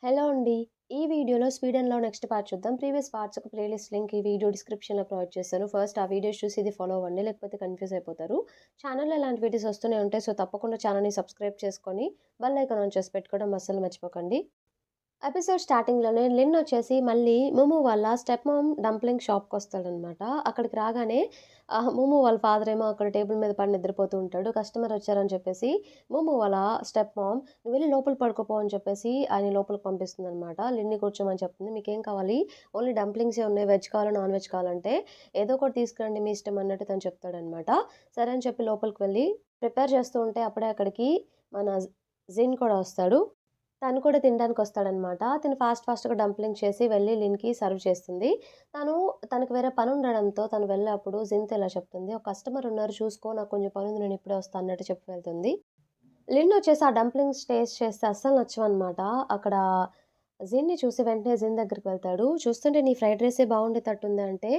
Hello అండి. ఈ వీడియోలో స్వీడన్‌లో నెక్స్ట్ పార్ట్ చూద్దాం. ప్రీవియస్ పార్ట్స్ ఒక ప్లేలిస్ట్ లింక్ ఈ వీడియో డిస్క్రిప్షన్‌లో ప్రొవైడ్ చేశాను. ఫస్ట్ ఆ వీడియోస్ చూసి ఇది ఫాలో అవ్వండి. లేకపోతే కన్‌ఫ్యూజ్ అయిపోతారు. ఛానెల్‌లో ఇలాంటి వీడియోస్ వస్తూనే ఉంటాయి. సో, తప్పకుండా ఛానెల్‌ని సబ్స్క్రైబ్ చేసుకొని బెల్ ఐకాన్ ఆన్ చేసి పెట్టుకోవడం అస్సలు మర్చిపోకండి. ఎపిసోడ్ స్టార్టింగ్‌లోనే లిన్ వచ్చేసి మళ్ళీ ముము వాళ్ళ స్టెప్ మామ్ డంప్లింగ్ షాప్‌కొస్తాడనమాట. అక్కడికి రాగానే ముము వాళ్ళ ఫాదర్ ఏమో అక్కడ టేబుల్ మీద పడి నిద్రపోతూ ఉంటాడు. కస్టమర్ వచ్చారని చెప్పేసి ముము వాళ్ళ స్టెప్ మామ్ "నువ్వు వెళ్లి లోపల పడుకోపో" అని చెప్పేసి ఆయన్ని లోపలికి పంపిస్తుందనమాట. లిన్‌ని కూర్చోమని చెప్తుంది. "మీకేం కావాలి? ఓన్లీ డంప్లింగ్సే ఉన్నాయి. వెజ్ కావాలా? నాన్ వెజ్ కావాలంటే ఏదో ఒకటి తీసుకురండి మీ ఇష్టం" అన్నట్టు తను చెప్తాడనమాట. సరే అని చెప్పి లోపలికి వెళ్లి ప్రిపేర్ చేస్తూ ఉంటే అప్పుడే అక్కడికి మన జిన్ కూడా వస్తాడు. తను కూడా తినడానికొస్తాడనమాట. తిను ఫాస్ట్‌గా డంప్లింగ్ చేసి వెళ్లి లిన్‌కి సర్వ్ చేస్తుంది. తను తనకు వేరే పనుండడంతో తను వెళ్ళేప్పుడు జిన్‌తో ఇలా చెప్తుంది. "ఒక కస్టమర్ ఉన్నారు చూసుకో. నాకు కొంచెం పనుంది నేను ఇప్పుడే వస్తా" అన్నట్టు చెప్పి వెళ్తుంది. లిన్ వచ్చేసి ఆ డంప్లింగ్స్ టేస్ట్ చేస్తే అస్సలు నచ్చవనమాట. అక్కడ జిన్‌ని చూసి వెంటనే జిన్ దగ్గరికి వెళ్తాడు. చూస్తుంటే నీ ఫ్రైడ్ రైసే బాగుండేటట్టుంది అంటే,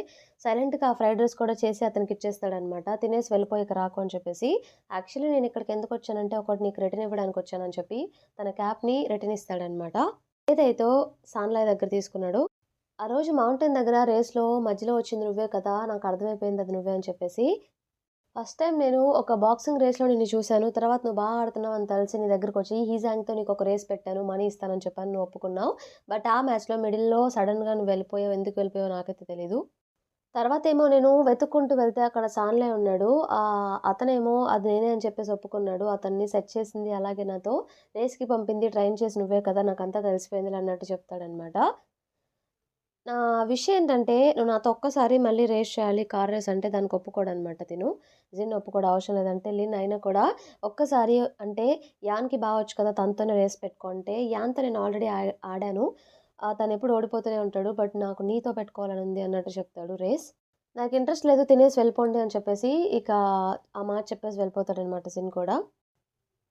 సైలెంట్‌గా ఆ ఫ్రైడ్ రైస్ కూడా చేసి అతనికిచ్చేస్తాడనమాట. తినేసి వెళ్ళిపో ఇక రాకు అని చెప్పేసి. యాక్చువల్లీ నేనిక్కడికి ఎందుకొచ్చానంటే, ఒకటి నీకు రిటర్న్ ఇవ్వడానికొచ్చానని చెప్పి, తన క్యాప్‌ని రిటర్న్ ఇస్తాడనమాట. ఏదైతే సాన్లాయ్ దగ్గర తీసుకున్నాడో, ఆ రోజు మౌంటైన్ దగ్గర రేస్‌లో మధ్యలో వచ్చింది నువ్వే కదా! నాకర్థమైపోయింది అది నువ్వే అని చెప్పేసి ఫస్ట్ టైమ్ నేను ఒక బాక్సింగ్ రేస్‌లో నిన్ను చూసాను. తర్వాత నువ్వు ఆడుతున్నావని తెలిసి నీ దగ్గరకొచ్చి హీజాంగ్‌తో నీకొక రేస్ పెట్టాను. మనీ ఇస్తానని చెప్పాను. నువ్వు ఒప్పుకున్నావు. బట్ ఆ మ్యాచ్‌లో మిడిల్‌లో సడెన్‌గా నువ్వు వెళ్ళిపోయావు. ఎందుకు వెళ్ళిపోయావో నాకైతే తెలీదు. తర్వాతేమో నేను వెతుక్కుంటూ వెళ్తే అక్కడ సాన్‌లే ఉన్నాడు. అతనేమో అది నేనే అని చెప్పేసి ఒప్పుకున్నాడు. అతన్ని సెట్ చేసింది అలాగే నాతో రేస్‌కి పంపింది ట్రైన్ చేసి నువ్వే కదా! నాకంతా తెలిసిపోయిందిలే అన్నట్టు చెప్తాడనమాట. నా విషయం ఏంటంటే, "నువ్వు నాతో ఒక్కసారి మళ్ళీ రేస్ చేయాలి. కార్ రేస్" అంటే దానికి ఒప్పుకోడనమాట తిను. జిన్ ఒప్పుకోడు. అవసరం లేదంటే లిన్ అయినా కూడా ఒక్కసారి అంటే యాన్‌కి వచ్చు కదా! తనతోనే రేస్ పెట్టుకో అంటే, యాన్‌తో నేను ఆల్రెడీ ఆడాను. తనెప్పుడు ఓడిపోతూనే ఉంటాడు. బట్ నాకు నీతో పెట్టుకోవాలని ఉంది అన్నట్టు చెప్తాడు రేస్. నాకు ఇంట్రెస్ట్ లేదు తినేసి వెళ్ళిపోండి అని చెప్పేసి ఇక ఆ మాట చెప్పేసి వెళ్ళిపోతాడనమాట జిన్ కూడా.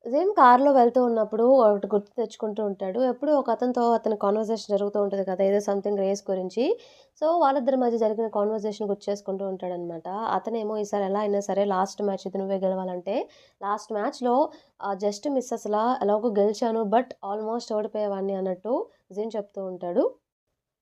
జిన్ కార్‌లో వెళ్తూ ఉన్నప్పుడు ఒకటి గుర్తు తెచ్చుకుంటూ ఉంటాడు. ఎప్పుడూ ఒక అతనితో అతని కన్వర్జేషన్ జరుగుతూ ఉంటది కదా! ఏదో సంథింగ్ రేస్ గురించి. సో, వాళ్ళిద్దరి మధ్య జరిగిన కన్వర్జేషన్ గుర్తు చేసుకుంటూ ఉంటాడనమాట. అతనేమో ఈసారి ఎలా అయినా సరే లాస్ట్ మ్యాచ్ ఇది నువ్వే గెలవాలంటే, లాస్ట్ మ్యాచ్‌లో జస్ట్ మిస్ అసల ఎలాగో గెలిచాను. బట్ ఆల్మోస్ట్ ఓడిపోయేవాడిని అన్నట్టు జిన్ చెప్తూ ఉంటాడు.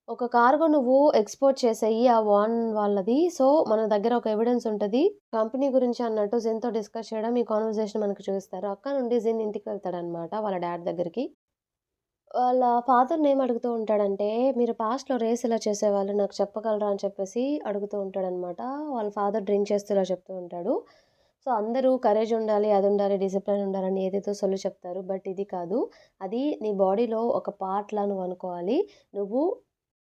ఒక కార్గో నువ్వు ఎక్స్‌పోర్ట్ చేసేయి. ఆ వాన్ వాళ్ళది. సో, మన దగ్గర ఒక ఎవిడెన్స్ ఉంటది. కంపెనీ గురించి అన్నట్టు జిన్‌తో డిస్కస్ చేయడం, ఈ కన్వర్జేషన్ మనకు చూయిస్తారు. అక్కడి నుండి జిన్ ఇంటికి వెళ్తాడనమాట వాళ్ళ డ్యాడ్ దగ్గరికి. వాళ్ళ ఫాదర్‌ని ఏం అడుగుతూ ఉంటాడంటే, "మీరు పాస్ట్‌లో రేస్ ఎలా చేసేవాళ్ళు నాకు చెప్పగలరా?" అని చెప్పేసి అడుగుతూ ఉంటాడనమాట. వాళ్ళ ఫాదర్ డ్రింక్ చేస్తూ ఇలా చెప్తూ ఉంటాడు. సో, అందరూ కరేజ్ ఉండాలి, అదుండాలి, డిసిప్లిన్ ఉండాలని ఏదేదో సొల్లు చెప్తారు. బట్ ఇది కాదు. అది నీ బాడీలో ఒక పార్ట్‌లా నువ్వు అనుకోవాలి. నువ్వు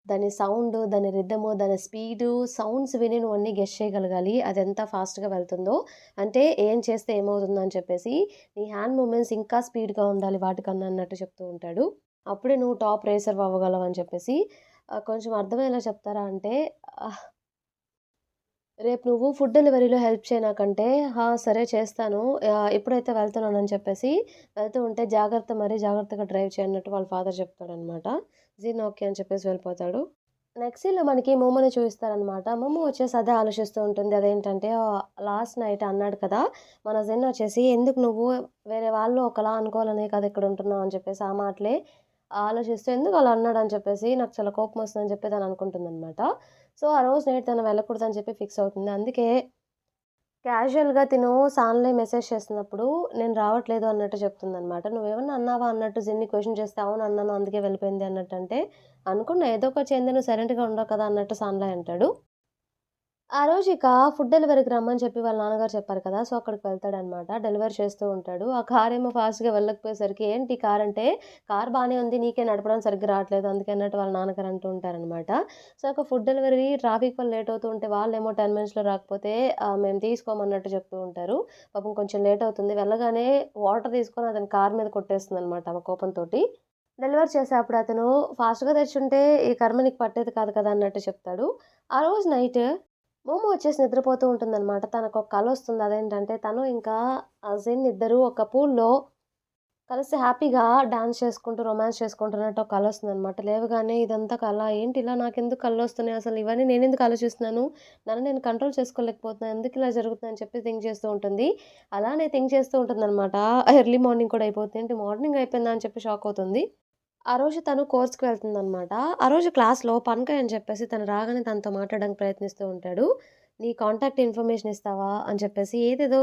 దాని సౌండు, దాని రిథము, దాని స్పీడు, సౌండ్స్ విని నువ్వు అన్నీ గెస్ చేయగలగాలి. అదెంత ఫాస్ట్‌గా వెళ్తుందో. అంటే ఏం చేస్తే ఏమవుతుందో అని చెప్పేసి, నీ హ్యాండ్ మూవ్‌మెంట్స్ ఇంకా స్పీడ్‌గా ఉండాలి వాటికన్నా అన్నట్టు చెప్తూ ఉంటాడు. అప్పుడే నువ్వు టాప్ రేసర్ అవ్వగలవు అని చెప్పేసి కొంచెం అర్థమయ్యేలా చెప్తారా అంటే ఆహ్, రేపు నువ్వు ఫుడ్ డెలివరీలో హెల్ప్ చేయి నాకంటే, సరే చేస్తాను. ఇప్పుడైతే వెళ్తున్నానని చెప్పేసి వెళ్తూ ఉంటే జాగ్రత్త మరి జాగ్రత్తగా డ్రైవ్ చేయి అన్నట్టు వాళ్ళ ఫాదర్ చెప్తాడనమాట. జిన్ ఓకే అని చెప్పేసి వెళ్ళిపోతాడు. నెక్స్ట్ సీన్‌లో మనకి మోమోని చూయిస్తారనమాట. మోమో వచ్చేసి అదే ఆలోచిస్తూ ఉంటుంది. అదేంటంటే లాస్ట్ నైట్ అన్నాడు కదా! మన జిన్ వచ్చేసి ఎందుకు నువ్వు వేరే వాళ్ళు ఒకలా అనుకోవాలనే కదా ఇక్కడ ఉంటున్నావు అని చెప్పేసి ఆ మాటలే ఆలోచిస్తూ ఎందుకు అలా అన్నాడని చెప్పేసి నాకు చాలా కోపమొస్తుందని చెప్పి తను అనుకుంటుందనమాట. సో, ఆ రోజు నైట్ తను వెళ్ళకూడదని చెప్పి ఫిక్స్ అవుతుంది. అందుకే క్యాజుయల్‌గా తిను సాన్‌లే మెసేజ్ చేస్తున్నప్పుడు నేను రావట్లేదు అన్నట్టు చెప్తుందనమాట. "నువ్వేమన్నా అన్నావా?" అన్నట్టు జిన్ని క్వెషన్ చేస్తే, "అవును అన్నాను. అందుకే వెళ్ళిపోయింది" అన్నట్టంటే, "అనుకున్నా ఏదో ఒకటి చేయందే నువ్వు సైలెంట్‌గా ఉండవు కదా!" అన్నట్టు సాన్‌లే అంటాడు. ఆ రోజు ఇక ఫుడ్ డెలివరీకి రమ్మని చెప్పి వాళ్ళ నాన్నగారు చెప్పారు కదా! సో, అక్కడికి వెళ్తాడనమాట. డెలివరీ చేస్తూ ఉంటాడు. ఆ కారేమో ఫాస్ట్‌గా వెళ్ళకపోయేసరికి, "ఏంటి కారంటే, కారు బానే ఉంది. నీకే నడపడం సరిగ్గా రావట్లేదు." అందుకే అన్నట్టు వాళ్ళ నాన్నగారు అంటూ ఉంటారనమాట. సో, ఒక ఫుడ్ డెలివరీ ట్రాఫిక్ వల్ల లేట్ అవుతూ ఉంటే వాళ్ళేమో 10 మినిట్స్‌లో రాకపోతే మేము తీసుకోమన్నట్టు చెప్తూ ఉంటారు. పాపం కొంచెం లేట్ అవుతుంది. వెళ్ళగానే వాటర్ తీసుకొని అతని కారు మీద కొట్టేస్తుందనమాట ఆమె కోపంతోటి. డెలివరీ చేసేప్పుడు అతను ఫాస్ట్‌గా తెచ్చుంటే ఈ కర్మ నీకు పట్టేది కాదు కదా! అన్నట్టు చెప్తాడు. ఆ రోజు నైట్ మోమో వచ్చేసి నిద్రపోతూ ఉంటుందనమాట. తనకొక కలొస్తుంది. అదేంటంటే తను ఇంకా జిన్ ఇద్దరు ఒక పూల్‌లో కలిసి హ్యాపీగా డాన్స్ చేసుకుంటూ, రొమాన్స్ చేసుకుంటున్నట్టు ఒక కలొస్తుందనమాట. లేవగానే ఇదంతా కల, ఏంటి ఇలా నాకెందుకు కళ్ళొస్తున్నాయి అసలు ఇవన్నీ నేనెందుకు ఆలోచిస్తున్నాను? నన్ను నేను కంట్రోల్ చేసుకోలేకపోతున్నాను. ఎందుకిలా జరుగుతుందని చెప్పి థింక్ చేస్తూ ఉంటుంది. అలానే థింక్ చేస్తూ ఉంటుందనమాట. ఎర్లీ మార్నింగ్ కూడా అయిపోతుంది. ఏంటి మార్నింగ్ అయిపోయిందా అని చెప్పి షాక్ అవుతుంది. ఆ రోజు తను కోర్స్‌కి వెళ్తుందనమాట. ఆ రోజు క్లాస్‌లో పన్కయ్ అని చెప్పేసి తను రాగానే తనతో మాట్లాడడానికి ప్రయత్నిస్తూ ఉంటాడు. "నీ కాంటాక్ట్ ఇన్ఫర్మేషన్ ఇస్తావా?" అని చెప్పేసి ఏదేదో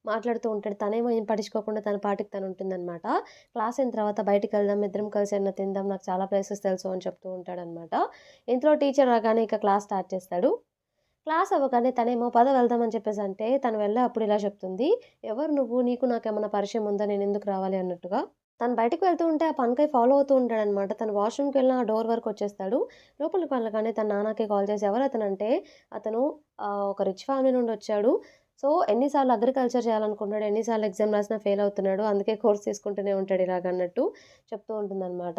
మాట్లాడుతూ ఉంటాడు. తనేమో ఏం పట్టించుకోకుండా తన పాటికి తనుంటుందనమాట. క్లాస్ అయిన తర్వాత బయటికెళ్దాం, ఇద్దరం కలిసి ఏమన్నా తిందాం, నాకు చాలా ప్లేసెస్ తెలుసు అని చెప్తూ ఉంటాడనమాట. ఇంతలో టీచర్ రాగానే ఇక క్లాస్ స్టార్ట్ చేస్తాడు. క్లాస్ అవ్వగానే తనేమో పద వెళ్దాం అని చెప్పేసంటే, తను వెళ్ళే అప్పుడు ఇలా చెప్తుంది. "ఎవరు నువ్వు? నీకు నాకేమన్నా పరిచయం ఉందా? నేనెందుకు రావాలి" అన్నట్టుగా. తను బయటికి వెళ్తూ ఉంటే ఆ పనకయ్ ఫాలో అవుతూ ఉంటాడనమాట. తను వాష్‌రూమ్‌కెళ్ళిన ఆ డోర్ వరకొచ్చేస్తాడు. లోపలికి వెళ్ళగానే తన నాన్నకి కాల్ చేసి ఎవరతనంటే, అతను ఒక రిచ్ ఫ్యామిలీ నుండొచ్చాడు. సో, ఎన్ని సార్లు అగ్రికల్చర్ చేయాలనుకుంటున్నాడు, ఎన్ని సార్లు ఎగ్జామ్ రాసినా ఫెయిల్ అవుతున్నాడు. అందుకే కోర్స్ తీసుకుంటూనే ఉంటాడు ఇలాగన్నట్టు చెప్తూ ఉంటుందనమాట.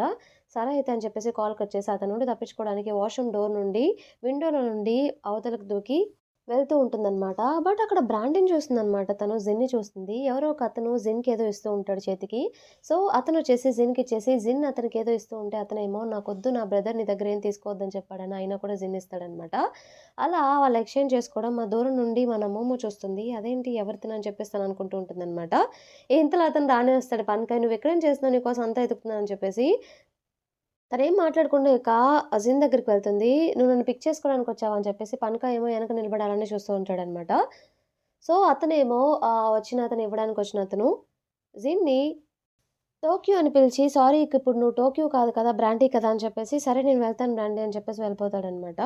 సరే అయితే అని చెప్పేసి కాల్ కట్ చేసి అతని నుండి తప్పించుకోవడానికి వాష్‌రూమ్ డోర్ నుండి విండోలో నుండి అవతలకి దూకి వెళ్తూ ఉంటుందనమాట. బట్ అక్కడ బ్రాండీని చూస్తుందనమాట తను. జిన్‌ని చూస్తుంది. ఎవరో ఒకతను జిన్‌కి ఏదో ఇస్తూ ఉంటాడు చేతికి. సో, అతనొచ్చేసి జిన్‌కిచ్చేసి జిన్ అతనికేదో ఇస్తూ ఉంటే అతనేమో నాకొద్దు నా బ్రదర్ నీ దగ్గర ఏం తీసుకోవద్దని చెప్పాడని అయినా కూడా జిన్ ఇస్తాడనమాట. అలా వాళ్ళు ఎక్స్‌చేంజ్ చేసుకోవడం మా దూరం నుండి మా నమ్మమ్మ చూస్తుంది. అదేంటి ఎవరితోనని చెప్పేసి తననుకుంటూ ఉంటుందనమాట. ఇంతలో అతను రానే వస్తాడు. "పనకయ్ నువ్వెక్కడేం చేస్తున్నావు? నీకోసం అంతా ఎతుకుతున్నాను" అని చెప్పేసి తనేం మాట్లాడకుండా ఇక అజిన్ దగ్గరికి వెళ్తుంది. "నువ్వు నన్ను పిక్ చేసుకోవడానికొచ్చావా?" అని చెప్పేసి పనక ఏమో ఎనక నిలబడి అలానే చూస్తూ ఉంటాడనమాట. సో, అతనేమో వచ్చిన అతను ఇవ్వడానికొచ్చిన అతను జిన్‌ని టోక్యో అని పిలిచి, "సారీ ఇప్పుడు నువ్వు టోక్యో కాదు కదా! బ్రాండీ కదా!" అని చెప్పేసి, "సరే నేను వెళ్తాను బ్రాండీ" అని చెప్పేసి వెళ్ళిపోతాడనమాట.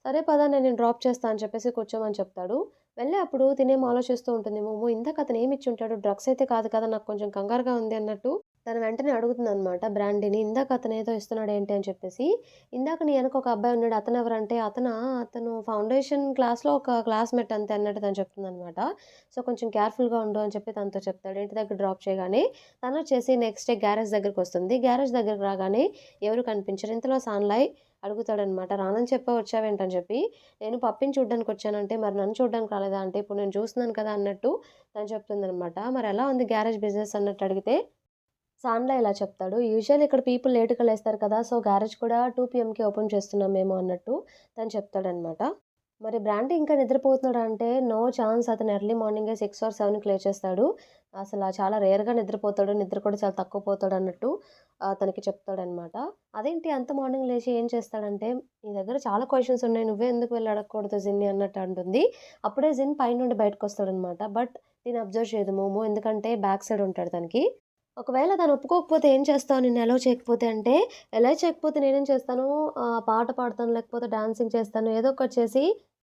సరే పద నేను నిన్ను డ్రాప్ చేస్తా అని చెప్పేసి కూర్చోమని చెప్తాడు. వెళ్ళే అప్పుడు తినేమో ఆలోచిస్తూ ఉంటుంది. "ఓహో! ఇందాక అతను ఏమిచ్చుంటాడు? డ్రగ్స్ అయితే కాదు కదా! నాకు కొంచెం కంగారుగా ఉంది" అన్నట్టు తను వెంటనే అడుగుతుందనమాట బ్రాండీని. "ఇందాక అతనేదో ఇస్తున్నాడేంటి?" అని చెప్పేసి. "ఇందాక నీ ఎనక ఒక అబ్బాయి ఉన్నాడు అతనెవరంటే" అతను ఫౌండేషన్ క్లాస్‌లో ఒక క్లాస్‌మేట్ అంతే అన్నట్టు తను చెప్తుందనమాట. సో, కొంచెం కేర్‌ఫుల్‌గా ఉండు అని చెప్పి తనతో చెప్తాడు. ఇంటి దగ్గర డ్రాప్ చేయగానే తనొచ్చేసి నెక్స్ట్ డే గ్యారేజ్ దగ్గరకొస్తుంది. గ్యారేజ్ దగ్గరికి రాగానే ఎవరు కనిపించరు. ఇంతలో సాన్‌లాయ్ అడుగుతాడనమాట. "రానని చెప్పావు వచ్చావేంటని" చెప్పి. "నేను పప్పిని చూడ్డానికొచ్చానంటే, మరి నన్ను చూడ్డానికి రాలేదా" అంటే, "ఇప్పుడు నేను చూస్తున్నాను కదా!" అన్నట్టు తను చెప్తుందనమాట. "మరెలా ఉంది గ్యారేజ్ బిజినెస్" అన్నట్టు అడిగితే, సాన్‌లో ఇలా చెప్తాడు. "యూజువల్లీ ఇక్కడ పీపుల్ లేట్‌గా లేస్తారు కదా! సో, గ్యారేజ్ కూడా 2 పీఎంకి ఓపెన్ చేస్తున్నాం మేము" అన్నట్టు తను చెప్తాడనమాట. మరి బ్రాండీ ఇంకా నిద్రపోతున్నాడా అంటే, నో ఛాన్స్ అతను ఎర్లీ మార్నింగే 6 ఆర్ 7కి లేచేస్తాడు. చాలా రేర్‌గా నిద్రపోతాడు. నిద్ర కూడా చాలా తక్కువ పోతాడన్నట్టు తనకి చెప్తాడనమాట. అదేంటి అంత మార్నింగ్ లేచి ఏం చేస్తాడంటే, "నీ దగ్గర చాలా క్వెషన్స్ ఉన్నాయి. నువ్వే ఎందుకు వెళ్లి అడగకూడదు జిన్‌ని" అన్నట్టు అంటుంది. అప్పుడే జిన్ పైనుండి బయటకొస్తాడనమాట. బట్ తిను అబ్జర్వ్ చేయదు మోమో. ఎందుకంటే బ్యాక్ సైడ్ ఉంటాడు తనకి. ఒకవేళ తను ఒప్పుకోకపోతే ఏం చేస్తావు నిన్ను అలౌ చేయకపోతే అంటే, అలౌ చేయకపోతే నేనేం చేస్తాను పాట పాడతాను, లేకపోతే డాన్సింగ్ చేస్తాను. ఏదో ఒకటి చేసి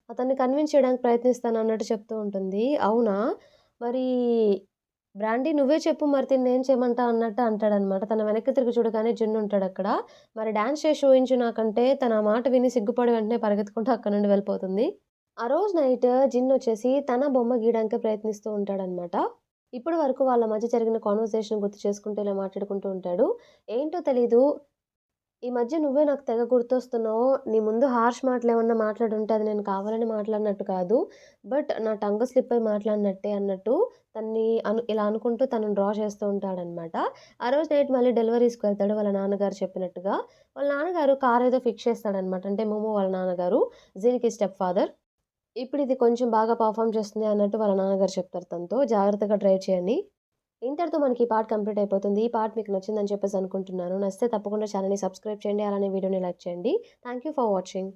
అతన్ని కన్విన్స్ చేయడానికి ప్రయత్నిస్తాను అన్నట్టు చెప్తూ ఉంటుంది. అవునా! మరి బ్రాండీ నువ్వే చెప్పు మరి తిన్నేం చేయమంటావు అన్నట్టు అంటాడనమాట. తన వెనక్కి తిరిగి చూడగానే జిన్ ఉంటాడక్కడ. మరి డాన్స్ చేసి చూయించు నాకంటే తన మాట విని సిగ్గుపడి వెంటనే పరిగెత్తుకుంటూ అక్కడి నుండి వెళ్ళిపోతుంది. ఆ రోజు నైట్ జిన్నొచ్చేసి తన బొమ్మ గీయడానికే ప్రయత్నిస్తూ ఉంటాడనమాట. ఇప్పటి వరకు వాళ్ళ మధ్య జరిగిన కాన్వర్సేషన్ గుర్తు చేసుకుంటూ ఇలా మాట్లాడుకుంటూ ఉంటాడు. ఏంటో తెలీదు, ఈ మధ్య నువ్వే నాకు తెగ గుర్తొస్తున్నావు. నీ ముందు హార్ష్ మాటలేమన్నా మాట్లాడుంటే అది నేను కావాలని మాట్లాడినట్టు కాదు. బట్ నా టంగ్ స్లిప్ అయ్యి మాట్లాడినట్టే అన్నట్టు తన్ని ఇలా అనుకుంటూ తనని డ్రా చేస్తూ ఉంటాడనమాట. ఆ రోజు నైట్ మళ్ళీ డెలివరీస్‌కి వెళ్తాడు వాళ్ళ నాన్నగారు చెప్పినట్టుగా. వాళ్ళ నాన్నగారు కారేదో ఫిక్స్ చేస్తాడనమాట. అంటే మోమో వాళ్ళ నాన్నగారు. జీనికి స్టెప్ ఫాదర్. ఇప్పుడిది కొంచెం బాగా పెర్ఫార్మ్ చేస్తుంది అన్నట్టు వాళ్ళ నాన్నగారు చెప్తారు తనతో. జాగ్రత్తగా డ్రైవ్ చేయని. ఇంతటితో మనకి ఈ పార్ట్ కంప్లీట్ అయిపోతుంది. ఈ పార్ట్ మీకు నచ్చిందని చెప్పేసి అనుకుంటున్నాను. నచ్చితే తప్పకుండా ఛానెల్‌ని సబ్స్క్రైబ్ చేయండి. అలానే వీడియోని లైక్ చేయండి. Thank you for watching.